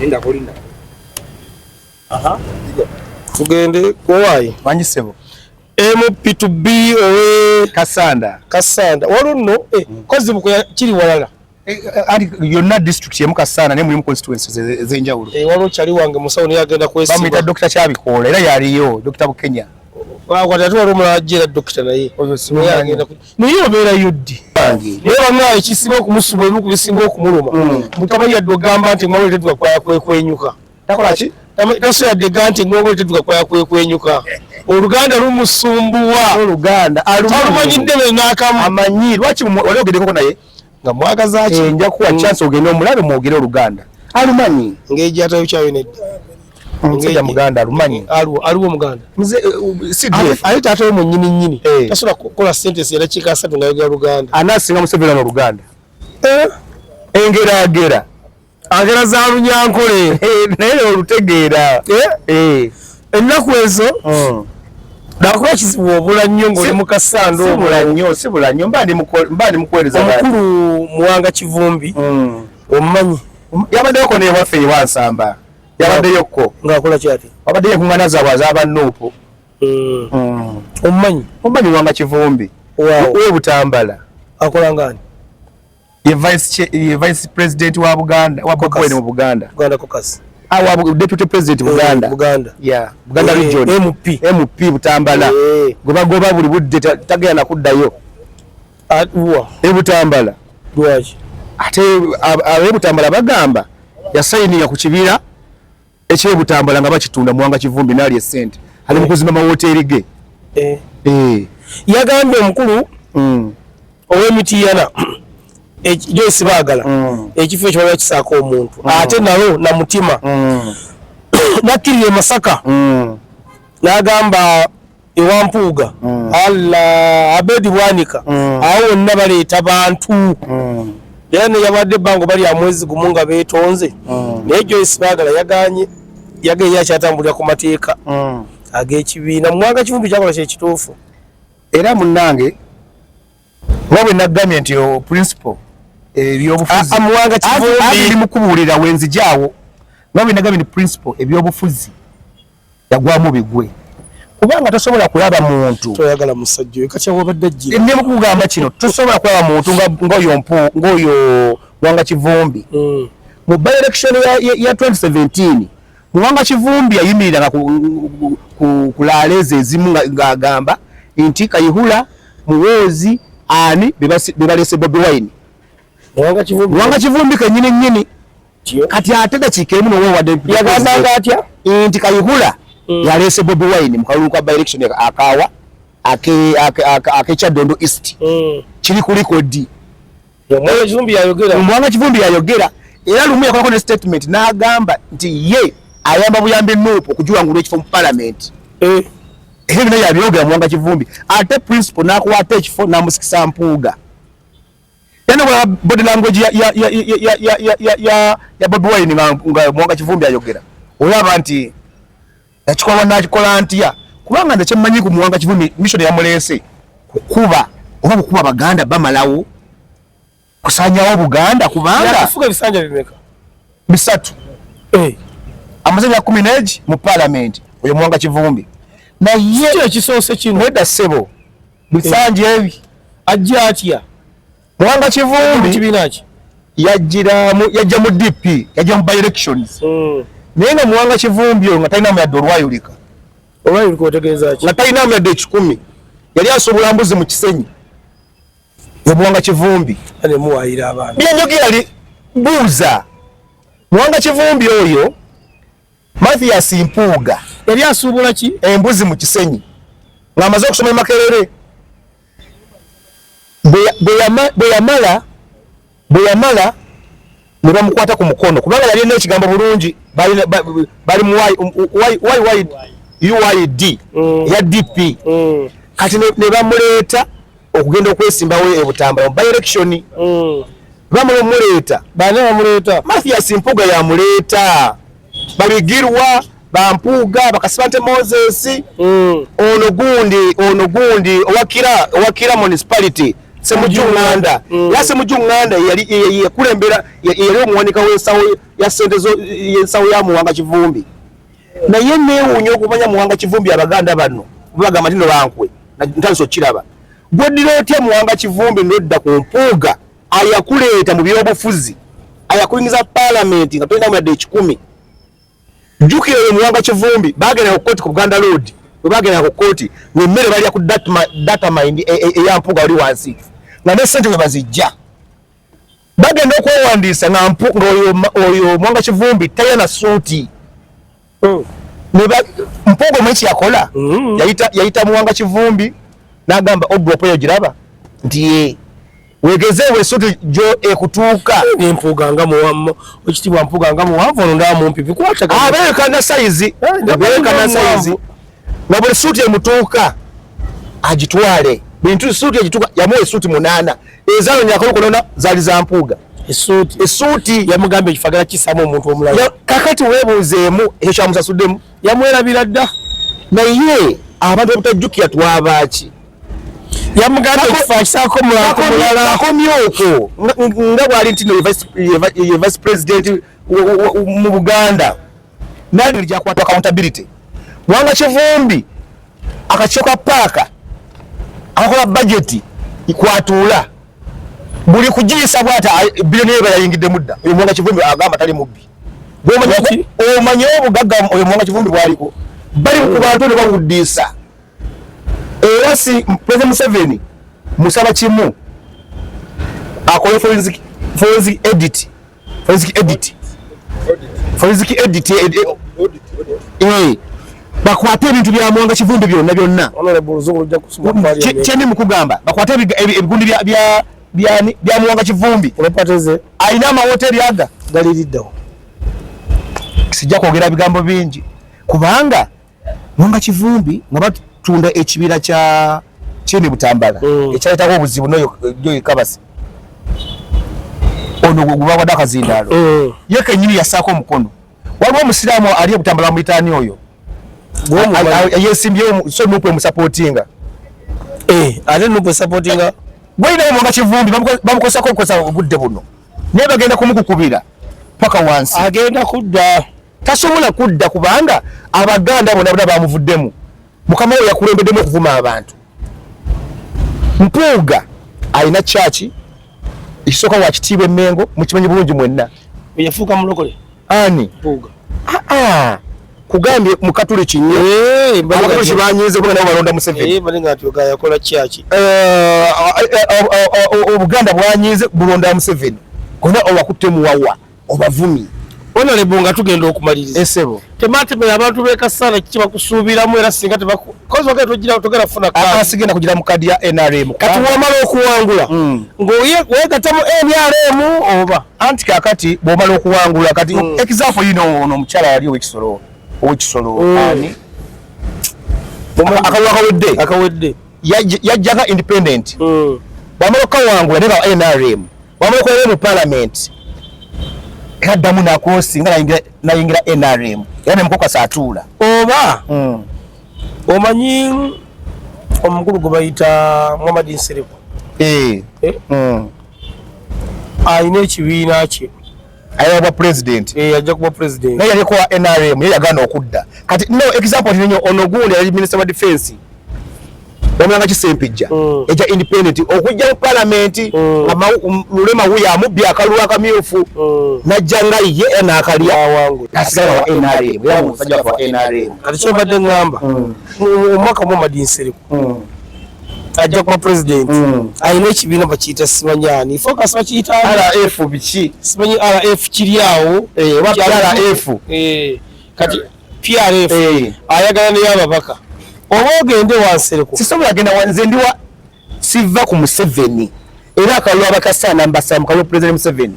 Enda kulinda. Aha. Tugende kuwayi. Manyisebo. MP2B owe Kasanda. Waluno kozi bukoya kiri walala. Ali yonna district ye Mukasanda ne mu constituencies ezenjawulo. Walo chali wange musawo ne yagenda kwesiba. Bamita Dr. Chabikola era yaliyo Dr. Bukenya. Kwatatu walumula ajira Dr. naye. Oyo simu yagenda. Niyo beera yuddi. Lero nga ekisinga okumusuba ebiku bisinga okumuluma. Mukama yadde ogamba nti mwawulire tuga kwa kwenyuka. Takola ki? Taso yadde ganti mwawulire tuga kwa kwenyuka. Oluganda lumusumbuwa. Oluganda alumanyidde be nakamu. Amanyi lwaki olyogeddeko naye nga mwagaza ki? Nja kuwa chance ogende omulabe mwogere Oluganda. Alumanyi. Ngeji atayo kyayo nedda. Ngeja Muganda alumanyi. Aliwo Muganda. Mze CDF. Ali tato mu nyini. Tasola kukola sentence era chika 3 ngayogera Luganda. Anasinga Museveni no Luganda. Engera. Agera za Lunyankole. Naye olutegeera. Ennaku ezo. Nakuba kizibu obula nnyo ng'oli mu Kasanda. Sibula nnyo mbandi mukweleza omukulu Muwanga Kivumbi. Omumanyi. Yabaddeko ne waffe Wansamba. Yabaddeyoko. Ng'akola kyati. Abaddeyo kuŋŋaana zaabwe az'aba Nuupu. Omumanyi. Omumanyi Muwanga Kivumbi. We Butambala. Akola ngani? Ye vice president wa Buganda, wa Bobi Wine mu Buganda. Buganda Caucus. Deputy president Buganda. Yeah. Buganda region. MP Butambala. Goba buli budde tagenda kuddayo. Uwa. Butambala. Lwaki? Ate Butambala bagamba yasayiniya ku kibira ekye Butambala nga bakitunda Muwanga Kivumbi n'ali esente. Ali mu kuzimba amahoteri ge. Yagambye omukulu ow'Emityana Joyce Baagala ekifo ekyo baba kisaako omuntu ate nalo na mutima nakkirira e Masaka n'agamba ewampuuga alla Abedi Bwanika awo wonna baleeta bantu era ne yabadde bango bali amwezi gumu nga beetonze naye Joyce Baagala yaganye yakyatambulira ku mateeka ag'ekibiina Muwanga Kivumbi kyakola kyekituufu era munnange wawe nagambye nti principal ebyobufuzi Muwanga Kivumbi ali mukubuulira wenzijaawo wawe nagambye ni principal ebyobufuzi yagwamu bigwe kubanga tosobola kulaba muntu toyagala musajja kachya wabadde ajjira ne mukugamba kino tosobola kulaba muntu ngoyo Muwanga Kivumbi mu by election ya 2017 Muwanga Kivumbi yayimirira ku laaleze ezimu ng'agamba nti Kayihura Muwoozi ani bebalese Bobi Wine. Muwanga Kivumbi kennyini kati ate dakiika emu n'oweewadde yagambanga atya nti Kayihura yalese Bobi Wine mu kalulu ka by election akaawa ak'Ekyaddondo East kiri ku likodi. Muwanga Kivumbi yayogera era lumu yakolako ne statement n'agamba nti ye ayamba buyambi Nuupu okugiwangula ekifo mu parliament. Ebyo bino yabyogera Muwanga Kivumbi ate principal n'akwata ekifo n'amusikisa Mpuuga. Yana kwa body language ya Bobi Wine nga Muwanga Kivumbi ayogera olaba nti ekikola n'akikola ntya kubanga nze kyemmanyi ku Muwanga Kivumbi mission yamuleese kukuba oba kukuba Baganda bamalawo kusanyawo Buganda kubanga yafuga ebisanja bimeka bisatu amazanya 10 mu parliament oyo Muwanga Kivumbi na ye kisoose kino edda sebo bisanje ebi ajja atya Muwanga Kivumbi kibinaki yajja mu DP yajja mu by elections naye nga Muwanga Kivumbi nga talina muyadde olwayulika otegeeza ki nga talina muyadde 10 yali asobola mbuzi mu Kisenyi Muwanga Kivumbi ane muwayira abantu byenjogera ali buuza Muwanga Kivumbi oyo Mathias Mpuuga yali asuubula ki embuzi mu Kisenyi ng'amaze okusoma e Makerere bwe yamala ne bamukwata ku mukono kubanga yali n'ekigambo bulungi bali mu UYD ya DP kati ne bamuleeta okugenda okwesimbawo e Butambala mu by election bamuleeta Mathias Mpuuga yamuleeta babigirwa Bampuuga Bakasibante Moses ono gundi owakira municipality Semujunganda ya Semujunganda yali kulembera yali omuwanika w'ensawo ya sente zo y'ensawo ya Muwanga Kivumbi naye neewuunya okumanya Muwanga Kivumbi abaganda bano bagamba nti no bankwe ntanso kiraba gweddira otya Muwanga Kivumbi n'odda ku mpuuga ayakuleeta mu byobufuzi ayakulingiza parliament nga tolina muyadde 10 jjukira Muwanga Kivumbi bagenda ku kooti ku Buganda Road bwe bagenda ku kooti ng'emmere balya ku data mind eya mpuuga wali wansi nga ne ssente bwe bazijja bagenda okwewandiisa nga oyo Muwanga Kivumbi tayina suuti mpuuga omanyi kyeyakola yayita Muwanga Kivumbi n'agamba odrop eyo giraba nti wegezeewo esuuti gyo ekutuuka empuuga nga muwammo ekitibwa mpuuga nga muwanvu ono ndaba mumpi abeekana sayizi nga buli suuti emutuuka agitwale bintu suuti egituuka yamuwa esuuti 8 ezaano nyakolokolona zaali za mpuuga esuuti yamugambye ekifagala kisaamu omuntu omulala kakati weebuuzeemu ekyo kyamusasuddemu yamwerabira dda naye abantu obutajjukira twabaaki yamugambye ekifo kisaako omulango mulala akomye okwo nga bwali nti ye vice president mu Buganda nani lyakwata accountability Muwanga Kivumbi akakiiko ka paaka akakola budget ikwatuula buli kugiyisa bwata biliyoni yayingidde mudda oyo Muwanga Kivumbi agamba tali mubbi omanye obugagga oyo Muwanga Kivumbi bwaliko bali ku bantu ne bawuddiisa era si President Museveni musaba kimu akole forensic edit bakwate ebintu bya Muwanga Kivumbi byonna kyeni mukugamba bakwate ebigundi bya Muwanga Kivumbi alina amahoteri aga galiriddewo sijja kwogera bigambo bingi kubanga Muwanga Kivumbi nga batunda ekibira kya Kyeni Butambala ekyaleetako obuzibu n'oyo Kabasi ono gubawada akazindaalo ye kenyini yasaako omukono waliwo omusiraamu ali Butambala muyitaani oyo yesimbyewo so Nuupu emusapootinga ate Nuupu esapootinga gweyinawo Muwanga Kivumbi bamukozesako okukozesa obudde buno naye bagenda kumukukubira paka wansi agenda kudda tasobola kudda kubanga Abaganda bonna bamuvuddemu Mukama we yakulembeddemu okuvuma abantu mpuuga alina kyaki ekisooka wa kitiibwa Emmengo mukimanyi bulungi mwenna yafuuka mulokole ani mpuuga kugambye mukatuli kinyo abakatuli kibanyize kubanga nabo balonda Museveni balinga atuga yakola kyaki Obuganda bwanyize bulonda Museveni gonna owakutte muwawa obavumi Honorable nga tugenda okumaliriza esebo tematemera abantu b'ekasana kiba kusuubiramu era singa kozi wagenda togira togera funa asigenda kugira mu kadi ya NRM kati wamala okuwangula ng'oweegatamu NRM oba anti kakati bw'omala okuwangula kati example yino ono omukyala yali ow'ekisolo ani akawedde yajjanga independent bw'amala okukawangula ne ba NRM bw'amala okuwera mu parliament kaddamu nakosi nga nayingira NRM era ne mukoka saatuula oba omanyi omukulu gwe bayita Muhammad Nsiriku alina ekibiina kye ayaba president yajja kuba president naye yaliko wa NRM ye yagana okudda kati no example ninyo ono gundi yali minister wa defense bamulanga kisempijja eja independent okujja mu parliament Lulema William byakalulu akamyufu najjanga ye n'akalya wangu asigala wa NRM ya musajja wa NRM kati kyobadde ngamba omwaka Muhammad Nsiriku ajja kuba president alina ekibiina bakiyita simanyani focus bakiyita RF biki simanyi RF kiri awo RF kati PRF ayagala n'eyababaka oba ogende wa Nsiriku sisobola agenda wanze ndiwa siva ku Museveni era akalulu abakasana mbasa mukalulu president Museveni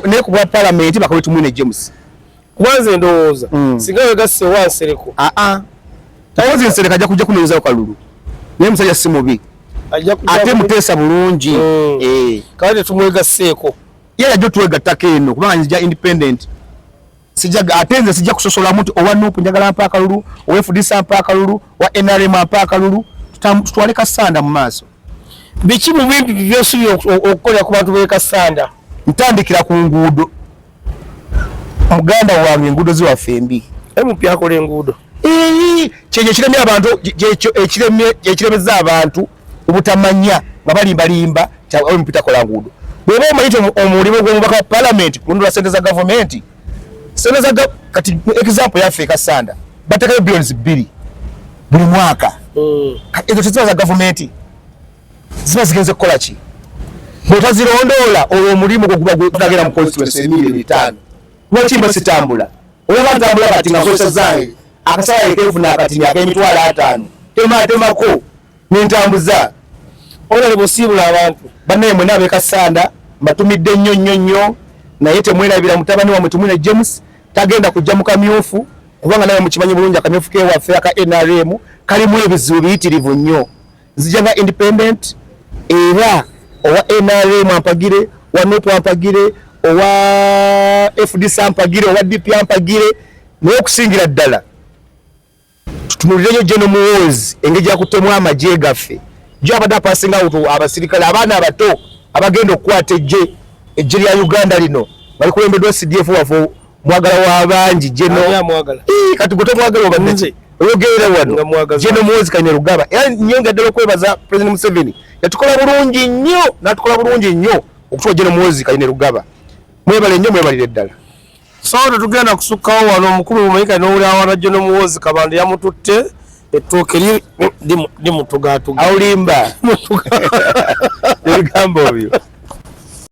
ne ku bwa parliament bakalulu tumune James kubanze ndowooza singa wegasse wa Nsiriku tawozi Nsiriku ajja kujja kunoza okalulu naye musajja si mubi ate muteesa bulungi kale tumwegasseeko ye yajja tuwegattako eno kubanga nzija independent ate nze sijja kusosola muntu owa Nuupu njagala mpa akalulu owa FDC mpa akalulu wa NRM mpa akalulu tutwale kasanda mu maaso biki mu bimpi by'osuubira okukolera ku bantu b'e Kasanda? Ntandikira ku nguudo. Muganda wange enguudo ziwaffe embi. MP akola enguudo. Kyekyo ekiremye abantu, ekiremeza abantu obutamanya nga balimbalimba MP takola nguudo. Bw'oba omanyi omulimu gw'omubaka wa Parliament ku lwa ssente za gavumenti, ssente za kati example yaffe e Kasanda batekayo billions 2 buli mwaka. Ezo teziba za gavumenti, ziba zigenze kukola ki? Bw'otazirondoola olwo omulimu gwe gutagera mu constituency $5,000,000. Lwaki mba sitambula? Olaba ntambula kati nga nkozesa zange akasala ekefuna akatini ak'emitwalo 5 temako nintambuza. Olale bw'osiibula abantu bannaye mwenna ab'e Kasanda mbatumidde nnyo naye temwerabira mutabani wa Tumwine James tagenda kujja mu kamyufu kubanga naye mukimanyi bulungi akamyufu kewaffe aka NRM kalimu ebizibu biyitirivu nnyo. Nzija nga independent era owa NRM ampagire, wa NUP ampagire, owa FDC ampagire, owa DP ampagire, naye okusingira ddala tutunulireyo General Muhoozi engeri yakutemu amagye gaffe jo abadde apasinga abasirikale abaana abato abagenda okukwata ejje lya Uganda lino bali kulembeddwa CDF waffe mwagala w'abangi kati gwe tomwagala obadde oyogerera wano General Muhoozi Kainerugaba era nyonga ddala okwebaza President Museveni yatukola bulungi nnyo okutuwa General Muhoozi Kainerugaba. Mwebale nnyo mwebalire ddala. So tugenda kusukkawo wano omukulu Mumaika n'owulira awana General Muhoozi Kabanda yamututte ettooke limutugaatuga awulimba ebigambo ebyo.